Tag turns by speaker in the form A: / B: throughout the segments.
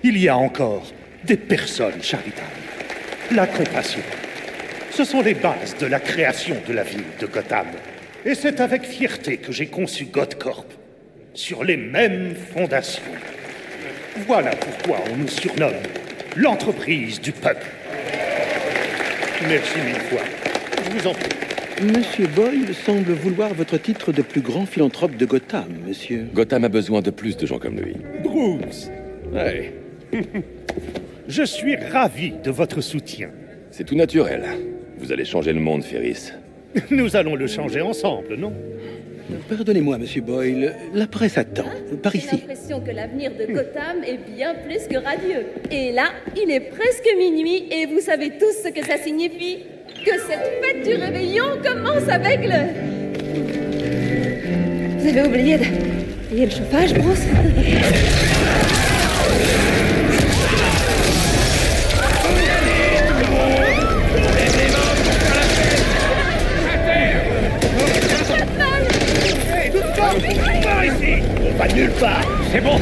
A: Il y a encore des personnes charitables. La compassion. Ce sont les bases de la création de la ville de Gotham. Et c'est avec fierté que j'ai conçu Godcorp, sur les mêmes fondations. Voilà pourquoi on nous surnomme l'entreprise du peuple. Merci mille fois. Je vous en prie.
B: Monsieur Boyle semble vouloir votre titre de plus grand philanthrope de Gotham, monsieur.
C: Gotham a besoin de plus de gens comme lui.
A: Bruce,
C: Ouais,
A: je suis ravi de votre soutien.
C: c'est tout naturel. Vous allez changer le monde, Ferris.
A: Nous allons le changer ensemble, non?
B: Pardonnez-moi, monsieur Boyle, la presse attend. Par
D: J'ai
B: ici.
D: l'impression que l'avenir de Gotham est bien plus que radieux. Et là, il est presque minuit et vous savez tous ce que ça signifie. Que cette fête du réveillon commence avec le... Vous avez oublié de payer le chauffage, Bruce?
A: Par ici! On va nulle part! C'est bon!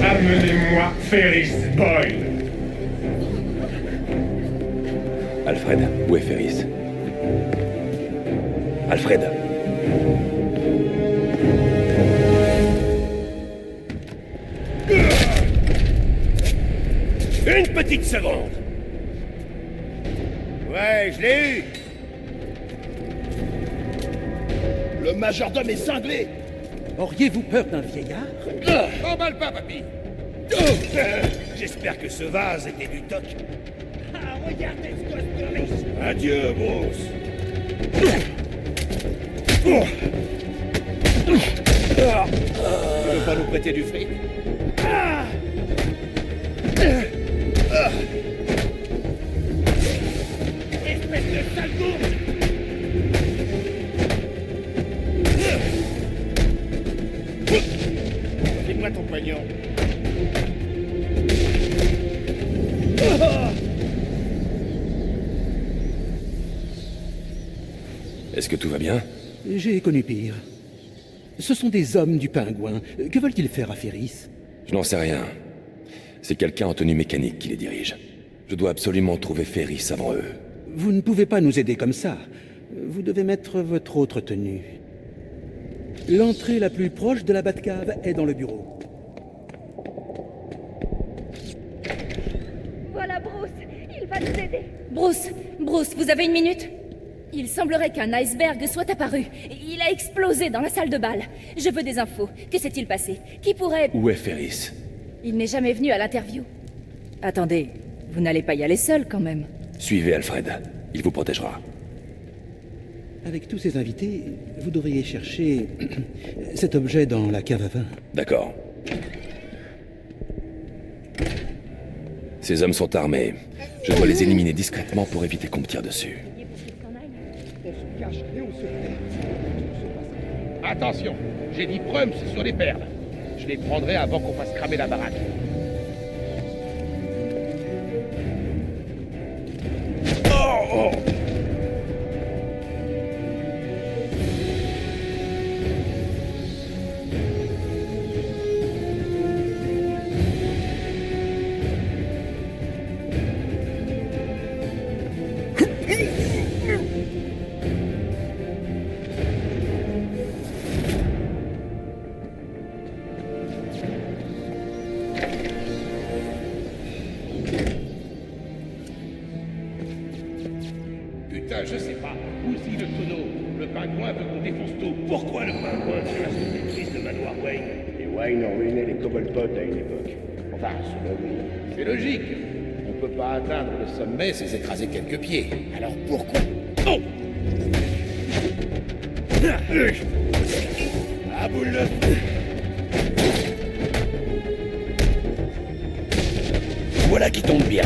E: Amenez-moi Ferris Boyle.
C: Alfred, où est Ferris? Alfred.
A: Une petite seconde! Ouais, je l'ai eu! Le majordome est cinglé!
B: Auriez-vous peur d'un vieillard?
A: Emballe pas, papy! J'espère que ce vase était du toc. Ah, regardez ce gosse de riche! Adieu, Bruce! Tu veux pas nous prêter du fric? Espèce de sale gourde! File-moi ton poignon.
C: Est-ce que tout va bien?
B: J'ai connu pire. Ce sont des hommes du pingouin. Que veulent-ils faire à Ferris?
C: Je n'en sais rien. C'est quelqu'un en tenue mécanique qui les dirige. Je dois absolument trouver Ferris avant eux.
B: Vous ne pouvez pas nous aider comme ça. Vous devez mettre votre autre tenue. L'entrée la plus proche de la Batcave est dans le bureau.
D: Voilà Bruce, il va nous aider. Bruce, vous avez une minute? Il semblerait qu'un iceberg soit apparu. Il a explosé dans la salle de bal. Je veux des infos. Que s'est-il passé? Qui pourrait...
C: Où est Ferris?
D: Il n'est jamais venu à l'interview. Attendez, vous n'allez pas y aller seul quand même.
C: Suivez Alfred. Il vous protégera.
B: Avec tous ces invités, vous devriez chercher cet objet dans la cave à vin.
C: D'accord. Ces hommes sont armés. Je dois les éliminer discrètement pour éviter qu'on me tire dessus.
F: Attention, j'ai dit prums sur les perles. Je les prendrai avant qu'on fasse cramer la baraque. Putain, je sais pas. Aussi le tonneau. Le pingouin veut qu'on défonce tout. Pourquoi le pingouin fait la sous-maîtrise de Manoir Wayne?
G: Les Wayne ont ruiné les Cobblepot à une époque. Enfin, selon lui.
F: C'est logique. On peut pas atteindre le sommet sans écraser quelques pieds. Alors pourquoi? Oh! Ah, boule de...
G: Voilà qui tombe bien.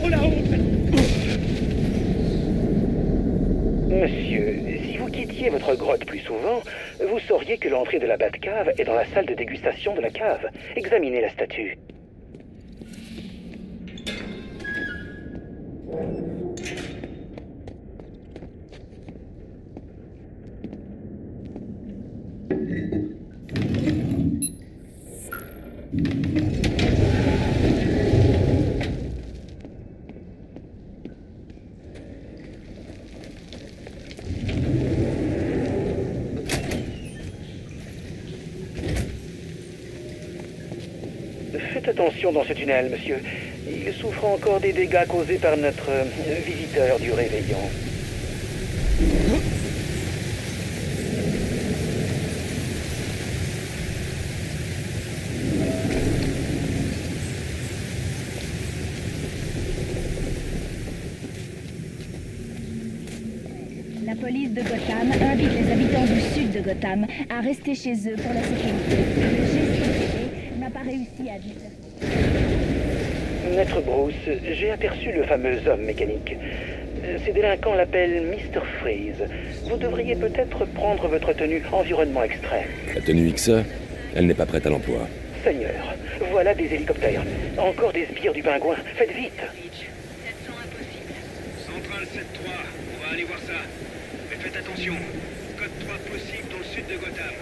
A: Oh la honte!
H: Monsieur, si vous quittiez votre grotte plus souvent, vous sauriez que l'entrée de la Batcave est dans la salle de dégustation de la cave. Examinez la statue. Faites attention dans ce tunnel, monsieur. Il souffre encore des dégâts causés par notre visiteur du réveillon.
I: La police de Gotham invite les habitants du sud de Gotham à rester chez eux pour la sécurité. Le GCPD n'a pas réussi à disperser.
H: Maître Bruce, j'ai aperçu le fameux homme mécanique. Ces délinquants l'appellent Mr. Freeze. Vous devriez peut-être prendre votre tenue environnement extrême.
C: La tenue XE, elle n'est pas prête à l'emploi.
H: Seigneur, voilà des hélicoptères. Encore des sbires du pingouin. Faites vite.
J: 700 impossible. Centrale 7-3, on va aller voir ça. Mais faites attention. Code 3 possible dans le sud de Gotham.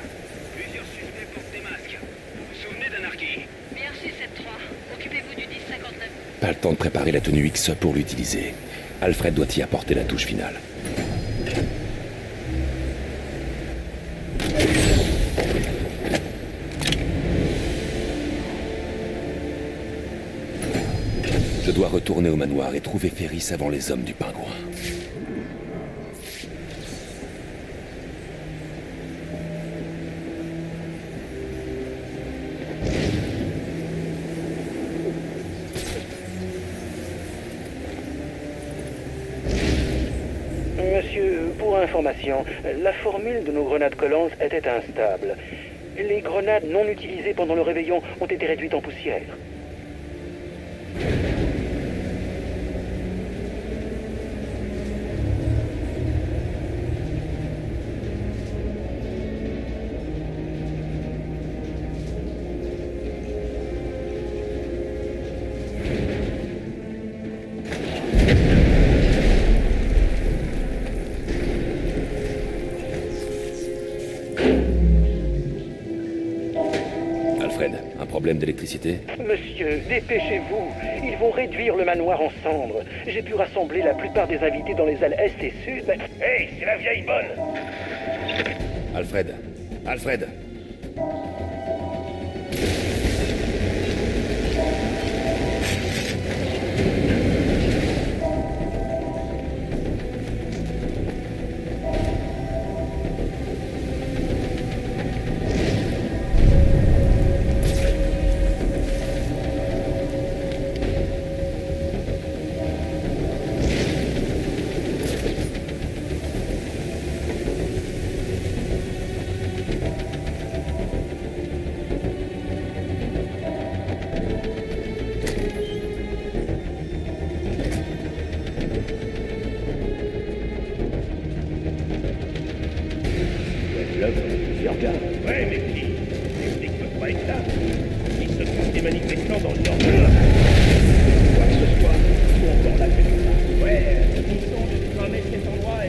J: Plusieurs suspects portent des masques. Vous vous souvenez d'Anarchy?
I: Merci 7-3. Occupez-vous du 1059.
C: Pas le temps de préparer la tenue XE pour l'utiliser. Alfred doit y apporter la touche finale. Je dois retourner au manoir et trouver Ferris avant les hommes du pingouin.
H: Monsieur, pour information, la formule de nos grenades collantes était instable. Les grenades non utilisées pendant le réveillon ont été réduites en poussière.
C: Alfred, un problème d'électricité?
H: Monsieur, dépêchez-vous. Ils vont réduire le manoir en cendres. J'ai pu rassembler la plupart des invités dans les halles Est et Sud, mais...
F: Hey, c'est la vieille bonne!
C: Alfred! Alfred!
G: L'œuvre de plusieurs gars.
F: Ouais, mais qui? Les flics peuvent pas être là. Ils se trouvent des manifestants dans le nord de l'Europe. Quoi que ce soit, ils sont encore là quelque part. Ouais, ils sont de trammer cet endroit et...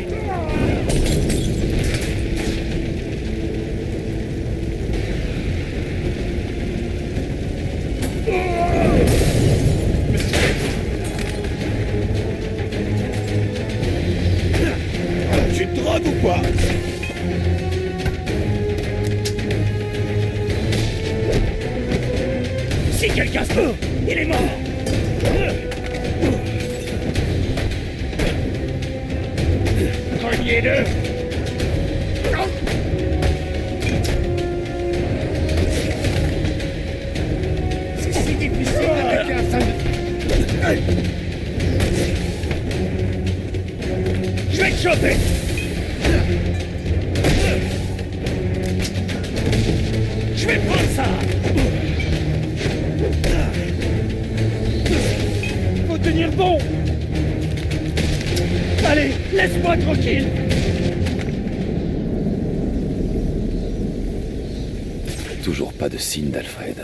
B: Tu te drogues ou quoi?
F: Si quelqu'un se peut, il est mort! Croyez-le! C'est si difficile d'attaquer un sale... Je vais te choper! Je vais prendre ça! Faut tenir bon! Allez, laisse-moi tranquille!
C: Toujours pas de signe d'Alfred.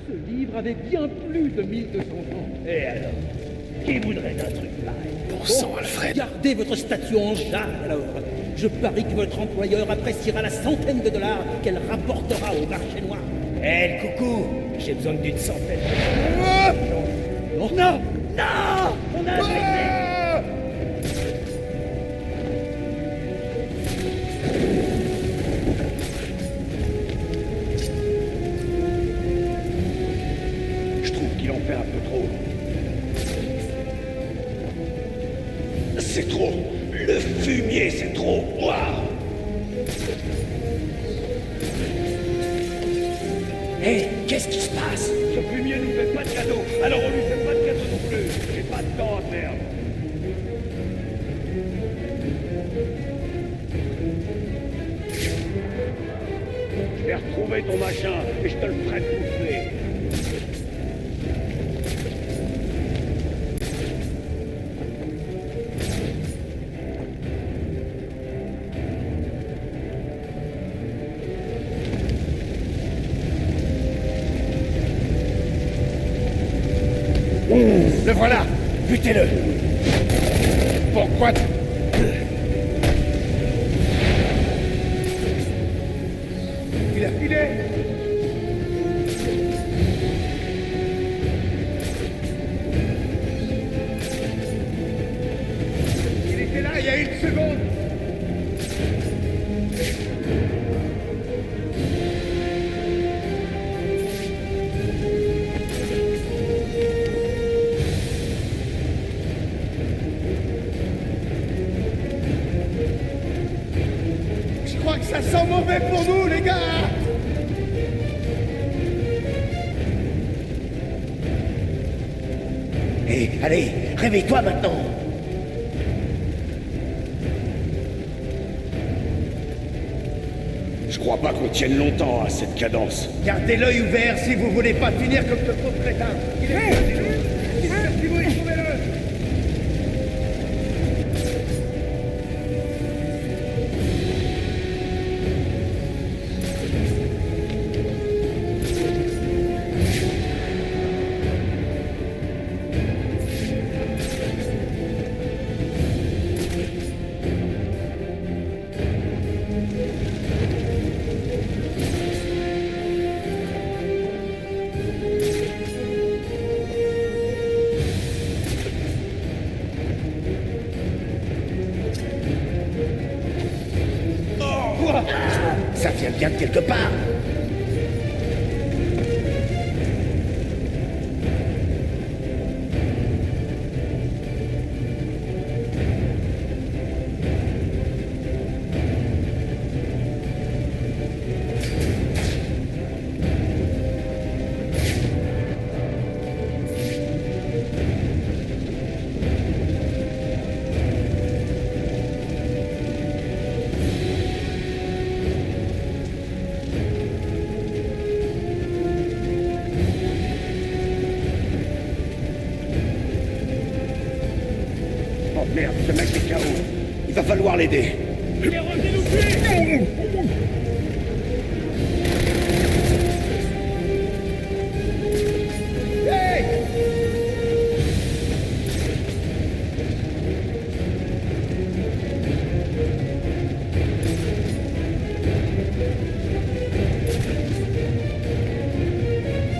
B: Ce livre avait bien plus de 1200 ans.
F: Et alors? Qui voudrait d'un truc pareil?
C: Bon sang, Alfred.
B: Gardez votre statue en jarre, alors. Je parie que votre employeur appréciera la centaine de dollars qu'elle rapportera au marché noir.
F: Hé, le coucou! J'ai besoin d'une centaine.
B: Non,
F: Non! Non! On a agressé!
G: Je trouve qu'il en fait un peu trop. C'est trop. Le fumier, c'est trop. Waouh!
F: Hé, qu'est-ce qui se passe?
G: Ce fumier nous fait pas de cadeau, alors on lui fait pas de cadeau non plus. J'ai pas de temps à perdre. Je vais retrouver ton machin et je te le ferai bouffer.
E: Le voilà! Butez-le! Pourquoi?
G: Il a filé. Il était là il y a une seconde. Je crois que ça sent mauvais pour nous, les gars.
F: Hé, allez, réveille-toi maintenant!
G: Je crois pas qu'on tienne longtemps à cette cadence.
F: Gardez l'œil ouvert si vous voulez pas finir comme ce pauvre crétin! Il est
G: Petit bruit, trouvez-le.
F: Ça vient bien de quelque part!
G: Oh merde, ce mec est KO. Il va falloir l'aider.
F: Il est revenu nous tuer!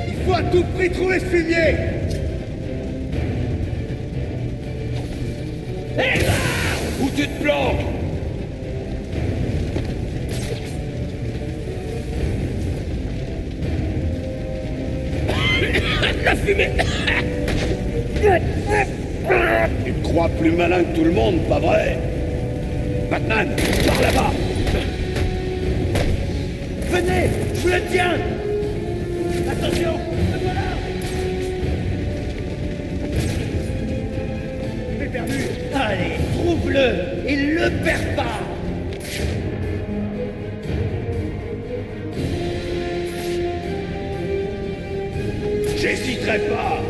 G: Il faut à tout prix trouver ce fumier. Où tu te planques?
F: La fumée!
G: Tu te crois plus malin que tout le monde, pas vrai? Batman, par là-bas.
F: Venez! Je vous le tiens! Attention! Le voilà! Allez, trouve-le et le perds pas.
G: J'hésiterai pas.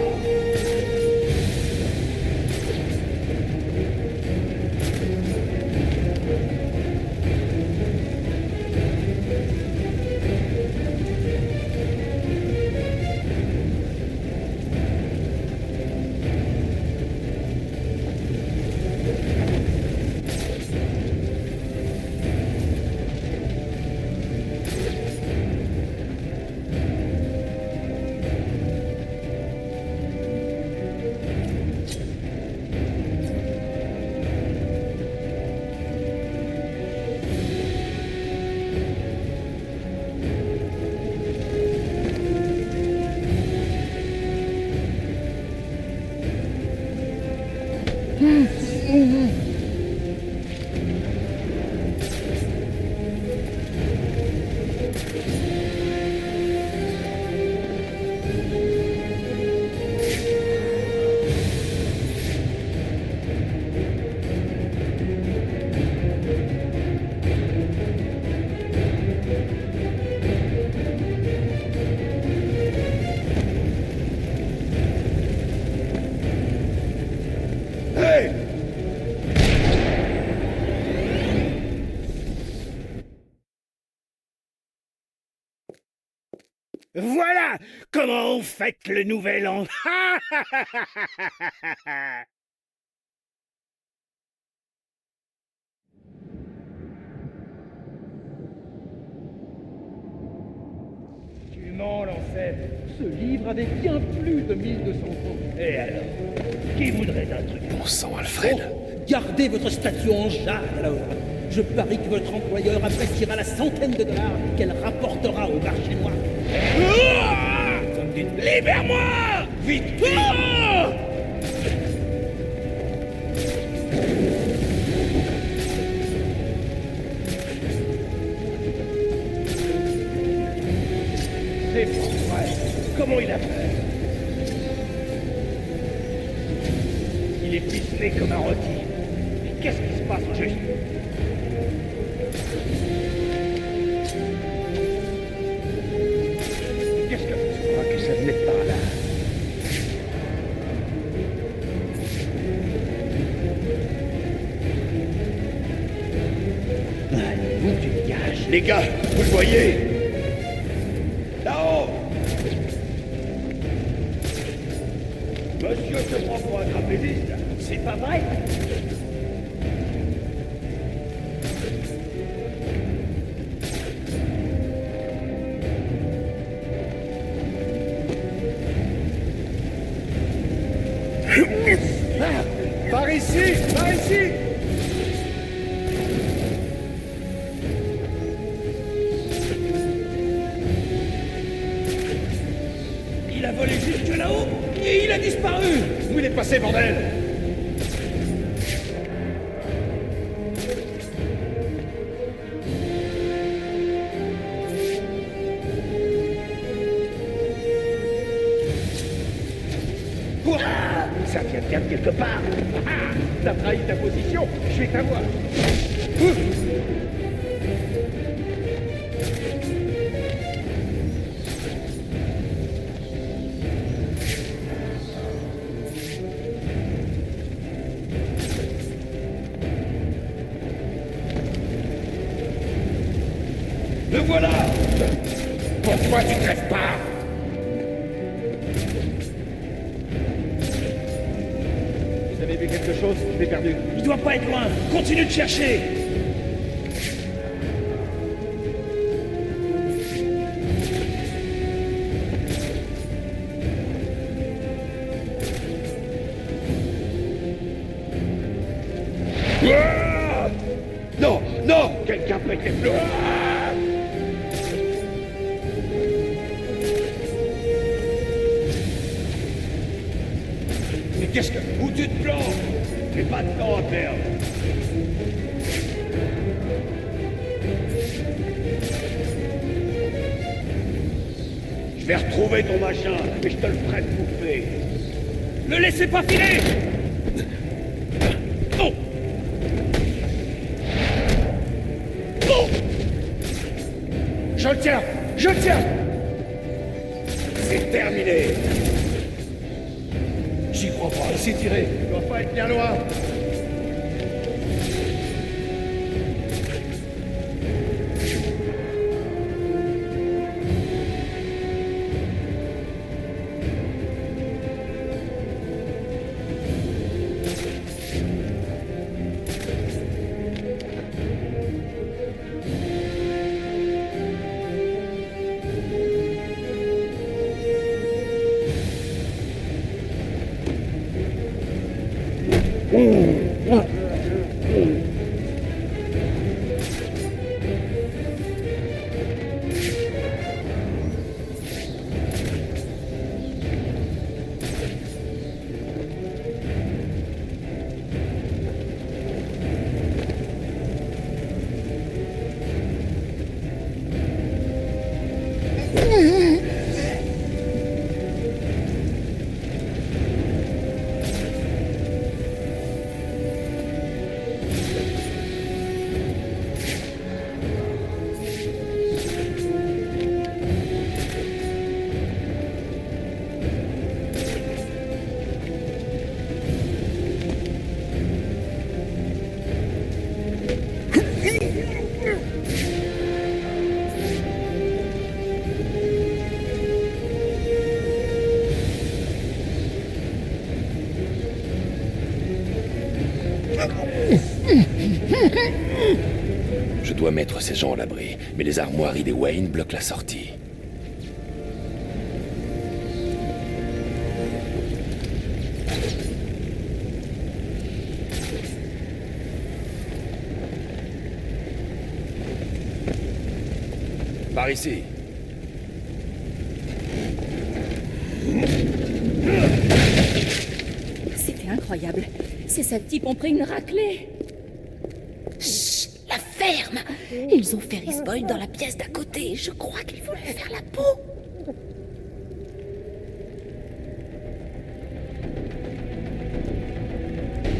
E: Voilà comment on fête le nouvel an.
F: Tu mens, l'ancêtre.
B: Ce livre avait bien plus de 1200 ans.
F: Et alors? Qui voudrait un truc?
C: Bon sang, Alfred.
B: Gardez votre statue en jade, alors. Je parie que votre employeur appréciera la centaine de dollars qu'elle rapportera au marché noir.
E: Libère-moi! Vite!
F: C'est pas vrai. Comment il a fait? Il est ficelé comme un rôti. Mais qu'est-ce qui se passe au juste? Qu'est-ce que... Je crois que ça venait de par là. Allez, où tu te caches?
G: Les gars, vous le voyez? Là-haut! Monsieur se prend pour un trapéziste.
F: C'est pas vrai?
E: Par ici! Par ici!
F: Il a volé jusque là-haut et il a disparu.
E: Où il est passé, bordel?
F: Ça vient bien de quelque part. T'as trahi ta position, je vais t'avoir.
G: Le voilà!
E: Pourquoi tu crèves pas?
F: Vous avez vu quelque chose? Je l'ai perdu. Il doit pas être loin. Continue de chercher.
G: Ah! Non, non! Quelqu'un pète les plombs! Ah!
E: Mais qu'est-ce que...
G: Où tu te plantes? J'ai pas de temps à perdre. Je vais retrouver ton machin et je te le ferai bouffer.
F: Ne laissez pas filer. Oh.
E: Je le tiens! Je le tiens!
G: C'est terminé.
E: J'y crois pas, il s'est tiré. Il doit pas être bien loin.
C: Je dois mettre ces gens à l'abri, mais les armoiries des Wayne bloquent la sortie. Par ici.
D: C'était incroyable. Ces sales types ont pris une raclée. Chut, la ferme! Ils ont Ferris Boyle dans la pièce d'à côté. Je crois qu'il faut lui faire la peau.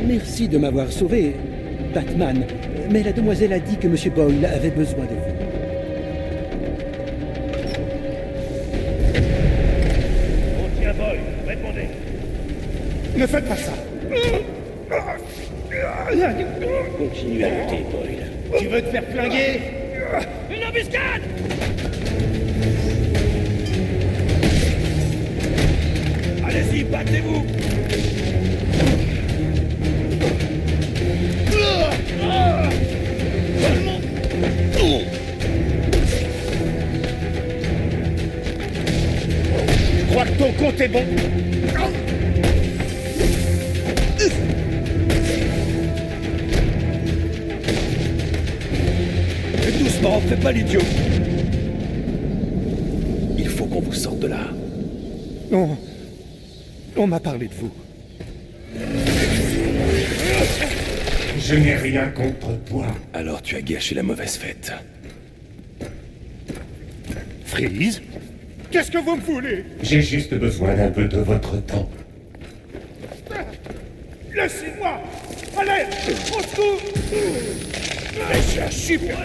B: Merci de m'avoir sauvé, Batman. Mais la demoiselle a dit que M. Boyle avait besoin de vous.
F: On tient Boyle, répondez.
A: Ne faites pas ça.
G: Continue à lutter, Boyle.
E: Tu veux te faire flinguer?
F: Une embuscade!
G: Allez-y, battez-vous.
E: Je crois que ton compte est bon.
G: Doucement, fais pas l'idiot.
C: Il faut qu'on vous sorte de là.
A: On m'a parlé de vous.
K: Je n'ai rien contre toi.
C: Alors tu as gâché la mauvaise fête.
A: Freeze? Qu'est-ce que vous me voulez?
K: J'ai juste besoin d'un peu de votre temps.
A: Laissez-moi! Allez! Au secours!
G: C'est un super.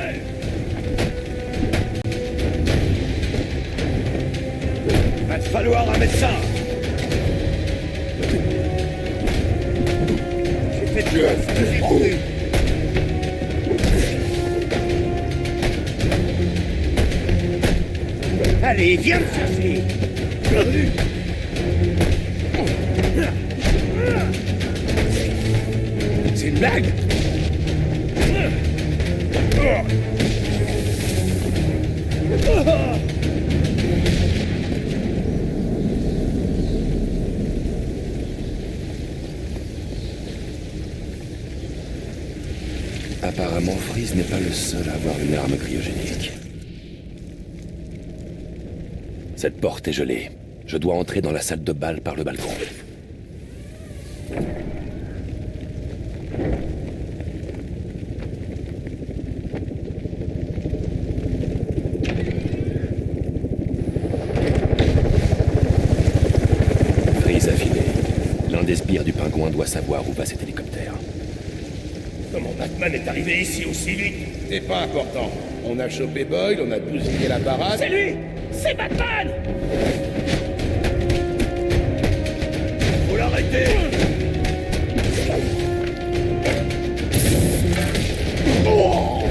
G: Va te falloir un médecin. J'ai fait tuer.
E: Allez, viens me chercher.
G: C'est une blague.
C: Apparemment, Freeze n'est pas le seul à avoir une arme cryogénique. Cette porte est gelée. Je dois entrer dans la salle de bal par le balcon. Freeze affiné. L'un des sbires du pingouin doit savoir où va cet hélicoptère.
F: Comment Batman est arrivé ici aussi vite?
G: C'est pas important. On a chopé Boyle, on a bousillé la parade.
E: C'est lui! C'est Batman!
G: Faut l'arrêter! Oh!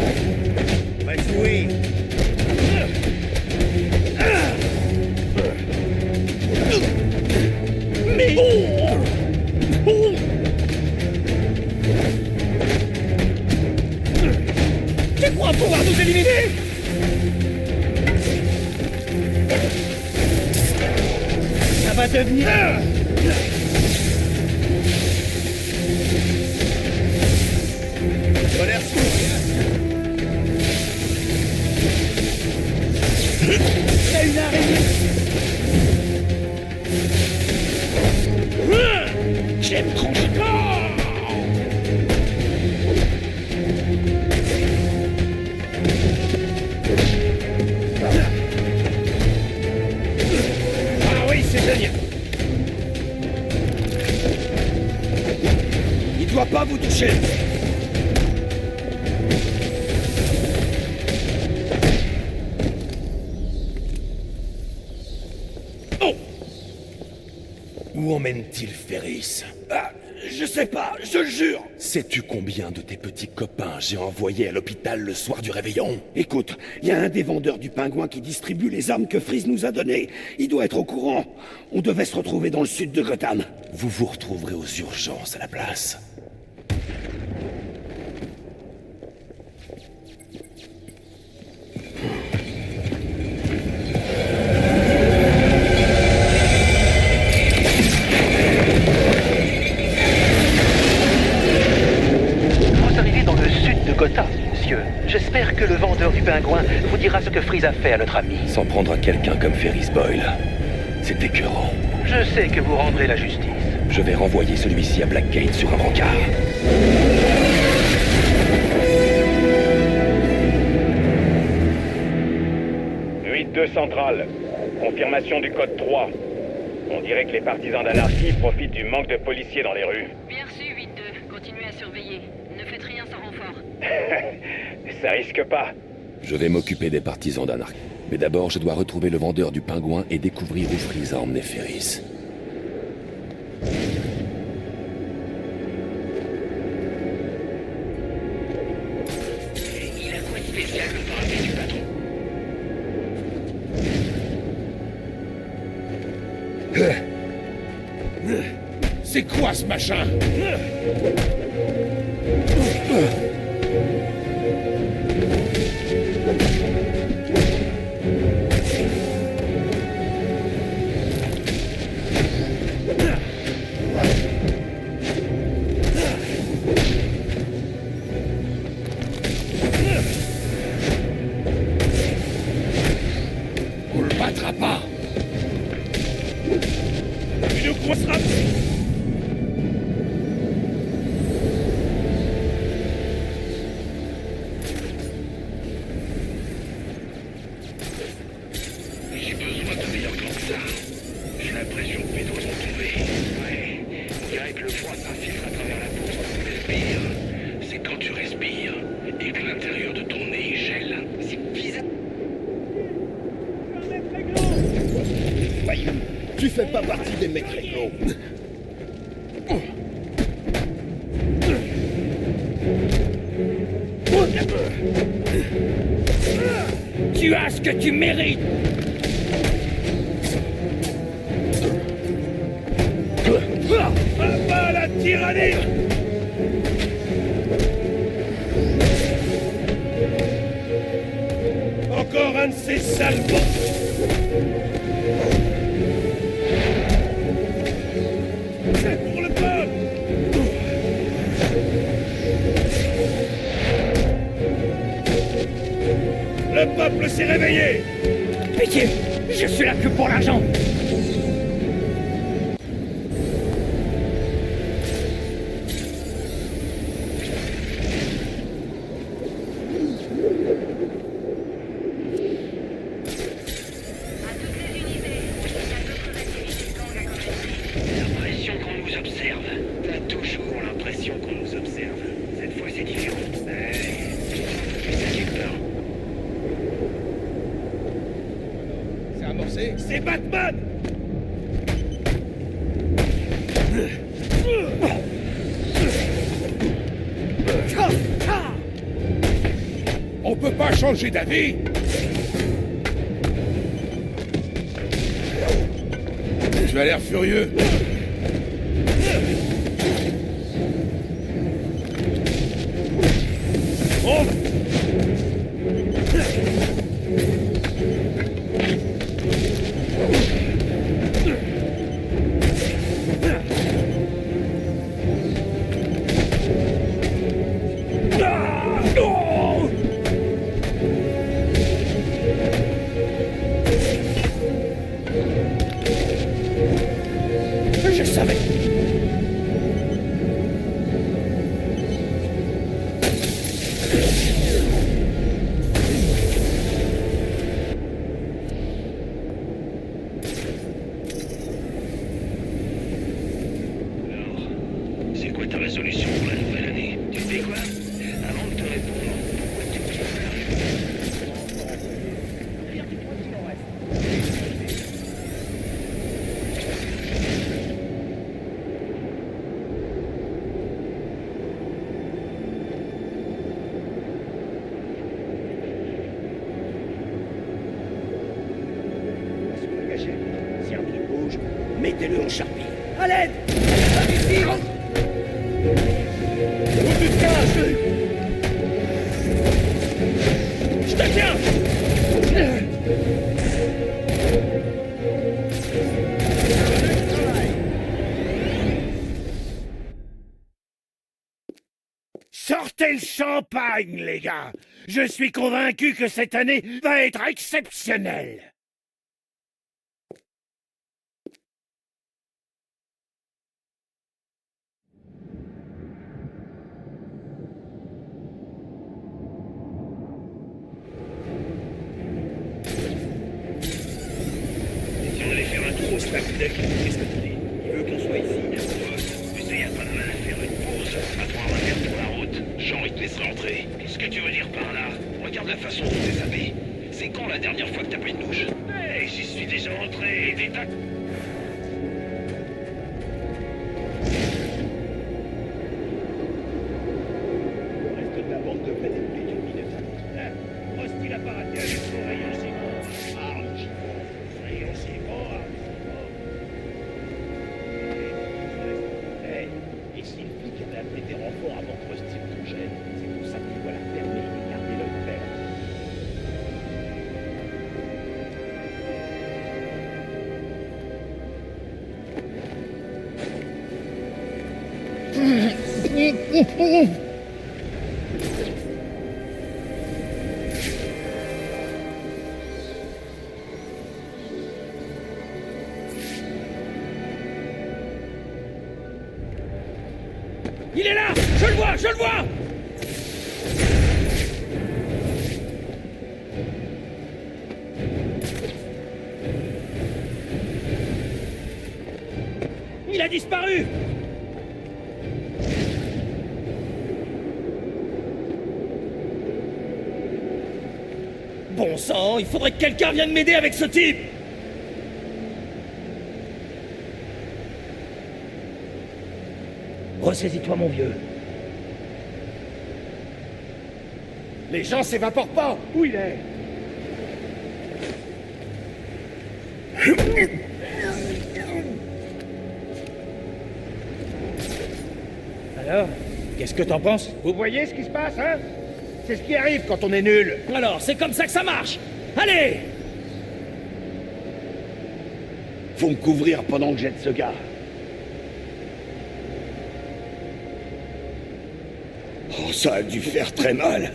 G: Va jouer!
E: Mais... Tu crois pouvoir nous éliminer? Ça va devenir...
G: Solaire
E: C'est une araignée! J'aime trancher!
G: Ah oui, c'est génial! Il doit pas vous toucher!
C: Où emmène-t-il Ferris?
G: Ah, je sais pas, je le jure!
C: Sais-tu combien de tes petits copains j'ai envoyés à l'hôpital le soir du réveillon?
G: Écoute, il y a un des vendeurs du pingouin qui distribue les armes que Freeze nous a données. Il doit être au courant. On devait se retrouver dans le sud de Gotham.
C: Vous vous retrouverez aux urgences à la place.
H: Vous arrivez dans le sud de Gotham, monsieur. J'espère que le vendeur du pingouin vous dira ce que Freeze a fait à notre ami.
C: S'en prendre à quelqu'un comme Ferris Boyle, c'est écœurant.
H: Je sais que vous rendrez la justice.
C: Je vais renvoyer celui-ci à Blackgate sur un brancard.
F: 8-2 centrale. Confirmation du code 3. On dirait que les partisans d'anarchie profitent du manque de policiers dans les rues.
L: Bien reçu, 8-2. Continuez à surveiller. Ne faites rien sans renfort.
F: Ça risque pas.
C: Je vais m'occuper des partisans d'anarchie. Mais d'abord, je dois retrouver le vendeur du pingouin et découvrir où Freeze a emmené Ferris.
J: Il a quoi de spécial le parapet du patron?
G: C'est quoi ce machin? On le battra pas.
F: Il nous coincera.
J: J'ai besoin de meilleurs plans que ça. J'ai l'impression que mes doigts sont tombés. Ouais. On dirait que le froid s'infiltre à travers la peau quand tu respires. C'est quand tu respires et que l'intérieur de ton nez gèle. C'est bizarre.
G: Voyou, tu fais pas partie des mecs réglo.
E: Tu as ce que tu mérites!
F: À bas la tyrannie! Encore un de ces sales C'est pour le peuple! Le peuple s'est réveillé!
E: Pitié! Je suis là que pour l'argent!
L: À toutes les unités, il y a d'autres activités de gang à corriger.
J: L'impression qu'on nous observe. T'as toujours l'impression qu'on nous observe. Cette fois, c'est différent. C'est ça qui est peur.
E: c'est Batman!
K: On peut pas changer d'avis. Tu as l'air furieux.
E: Oh! Je savais.
J: C'est quoi ta résolution pour la nouvelle année? Tu sais quoi? Avant de te répondre, pourquoi tu me quittes
E: Engagé. Si un truc bouge, mettez-le en charpie. À l'aide! Ici! Putain, je te tiens! Sortez le champagne, les gars! Je suis convaincu que cette année va être exceptionnelle!
J: Si on allait faire un tour au Slack-Deck, qu'est-ce que tu dis? Il veut qu'on soit ici. Tu sais, y a pas de mal à faire une pause, à prendre un verre pour la route. Genre, il te laisserait entrer. Qu'est-ce que tu veux dire par là? Regarde la façon dont t'es sapé. C'est quand la dernière fois que t'as pris une douche? Hey, j'y suis déjà entré, des tacs.
E: Le reste de la bande devrait dérouler d'une minute à l'autre. Hostile à parater avec son rayon ciment. Arme ciment. Rayon ciment, arme ciment. Hey, et si le flic avait appelé des renforts avant que Hostile te gêne, c'est pour ça que tu dois la fermer et garder l'œil ouvert. Il est là! Je le vois! Je le vois! Il a disparu! Bon sang, il faudrait que quelqu'un vienne m'aider avec ce type! Ressaisis-toi, mon vieux. Les gens s'évaporent pas! Où il est? Alors, qu'est-ce que t'en penses? Vous voyez ce qui se passe, hein? C'est ce qui arrive quand on est nul. Alors, c'est comme ça que ça marche. Allez! Faut me couvrir pendant que j'aide ce gars. Oh, ça a dû faire très mal.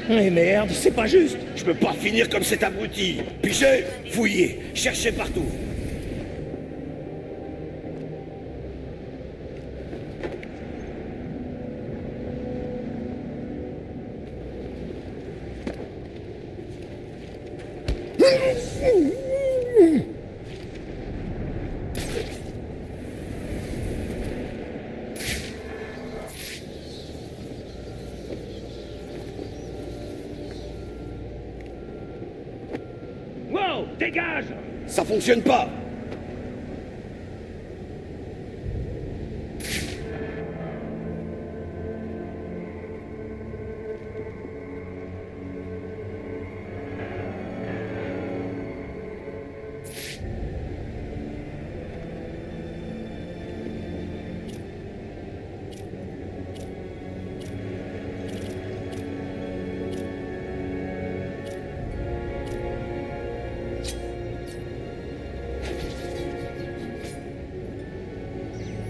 E: Mais merde, c'est pas juste. Je peux pas finir comme cet abruti. Pichez, fouillez, cherchez partout.
F: Neo, dégage!
G: Ça fonctionne pas!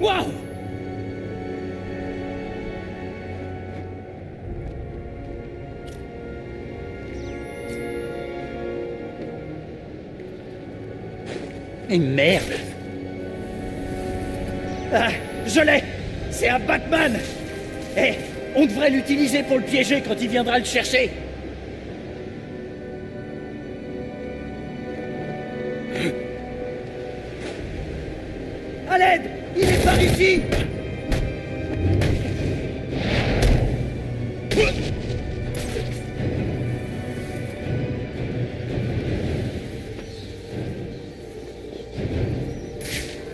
B: Waouh!
M: Et merde! Ah, je l'ai! C'est un Batman! Eh, on devrait l'utiliser pour le piéger quand il viendra le chercher! À l'aide! Il est par ici!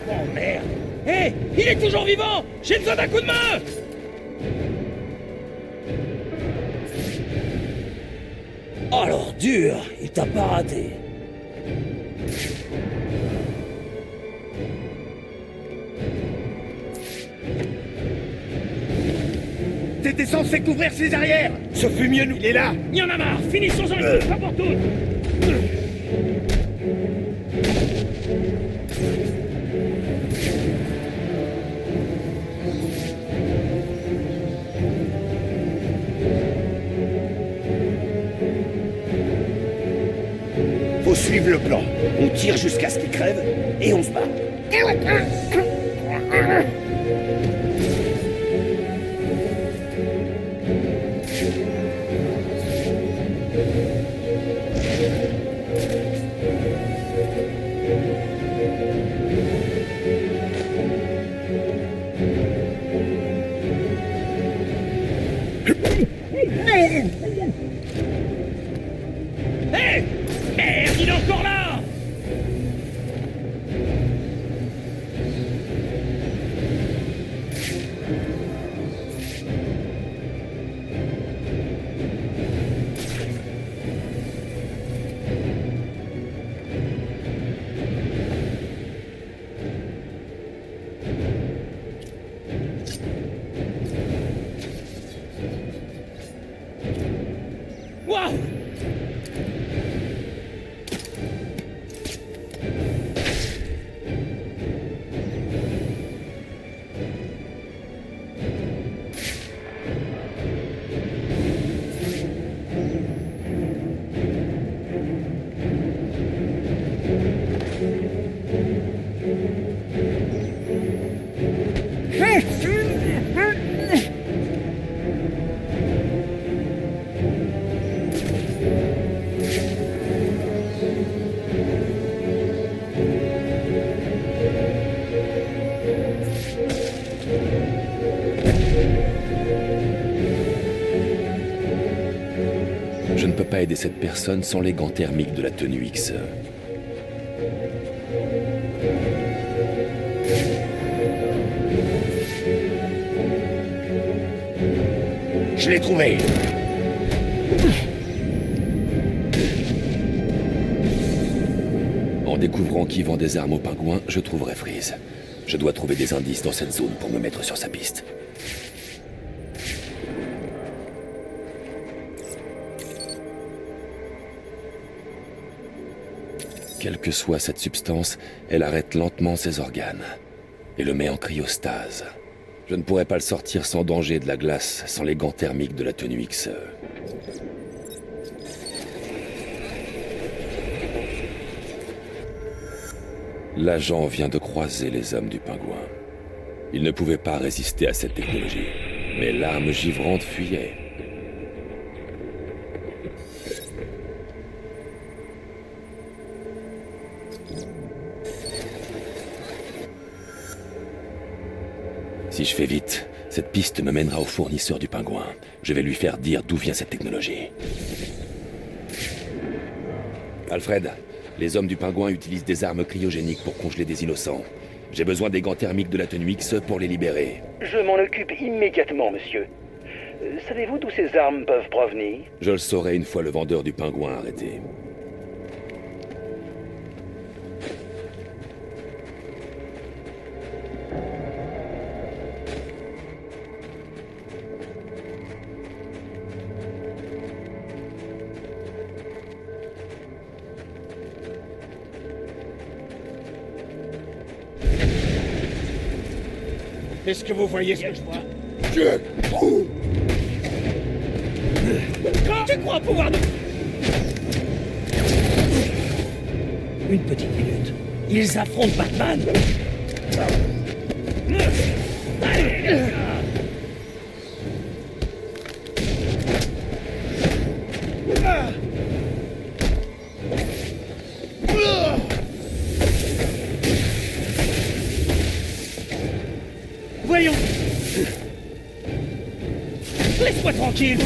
F: Oh merde! Hé! Il est toujours vivant! J'ai besoin d'un coup de main!
M: Alors dur, il t'a pas raté.
G: T'étais censé couvrir ses arrières! Ce fut mieux, nous! Il est là!
F: Il y en a marre! Finissons-en une fois pour toutes!
G: Faut suivre le plan. On tire jusqu'à ce qu'il crève et on se bat.
F: Hé! Merde, il est encore là! Waouh!
C: Je ne peux pas aider cette personne sans les gants thermiques de la tenue X.
G: Je l'ai trouvé!
C: En découvrant qui vend des armes aux pingouins, je trouverai Freeze. Je dois trouver des indices dans cette zone pour me mettre sur sa piste. Quelle que soit cette substance, elle arrête lentement ses organes et le met en cryostase. Je ne pourrais pas le sortir sans danger de la glace, sans les gants thermiques de la tenue X. L'agent vient de croiser les hommes du pingouin. Il ne pouvait pas résister à cette technologie, mais l'arme givrante fuyait. Si je fais vite, cette piste me mènera au fournisseur du pingouin. Je vais lui faire dire d'où vient cette technologie. Alfred, Les hommes du pingouin utilisent des armes cryogéniques pour congeler des innocents. J'ai besoin des gants thermiques de la tenue X pour les libérer.
H: Je m'en occupe immédiatement, monsieur. Savez-vous d'où ces armes peuvent provenir?
C: Je le saurai une fois le vendeur du pingouin arrêté.
F: Est-ce que vous voyez ce que je vois? Tu crois pouvoir nous...
M: Une petite minute. Ils affrontent Batman.
F: Voyons. Laisse-moi tranquille.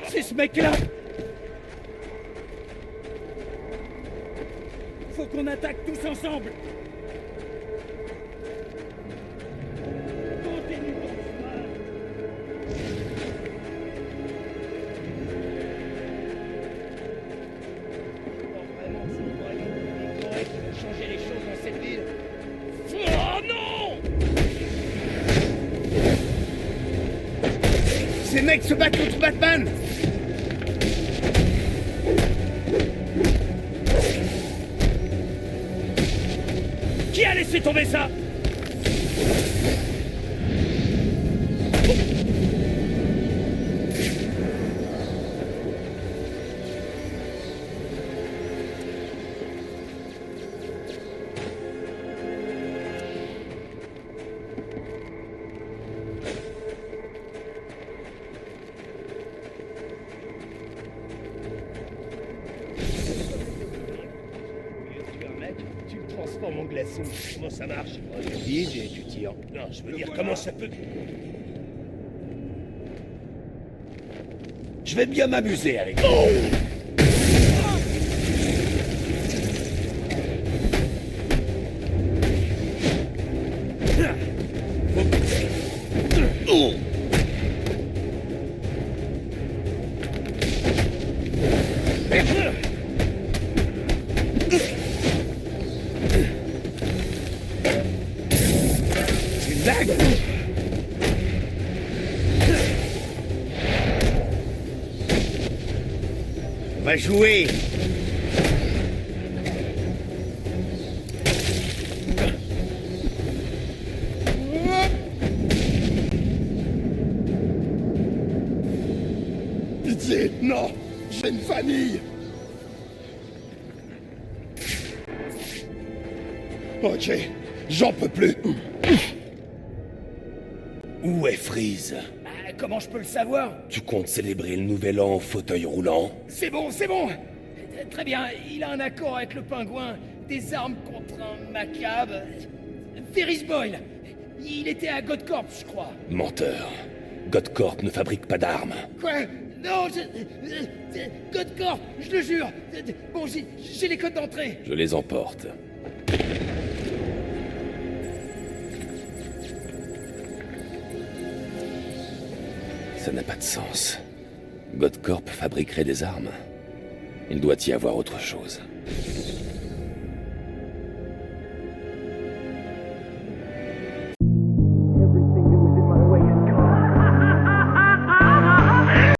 F: C'est ce mec-là. Faut qu'on attaque tous ensemble. Continue ton chemin. Non, vraiment, c'est le moyen de qui va changer les choses dans cette ville. Oh non! Ces mecs se battent contre Batman! Qui a laissé tomber ça? Tu le transformes en glaçon. Comment ça marche? Tu vises et tu tires. Non, je veux dire, comment ça peut...
G: Je vais bien m'amuser avec ça.
M: On va jouer.
G: Pitié, non, j'ai une famille. Ok, j'en peux plus. Où est Freeze?
M: Comment je peux le savoir?
G: Tu comptes célébrer le nouvel an en fauteuil roulant?
M: C'est bon, c'est bon. Très bien, il a un accord avec le pingouin. Des armes contre un macabre. Ferris Boyle. Il était à Godcorp, je crois.
C: Menteur. Godcorp ne fabrique pas d'armes.
M: Quoi? Non, Godcorp, je le jure. Bon, j'ai les codes d'entrée.
C: Je les emporte. Ça n'a pas de sens. Godcorp fabriquerait des armes. Il doit y avoir autre chose.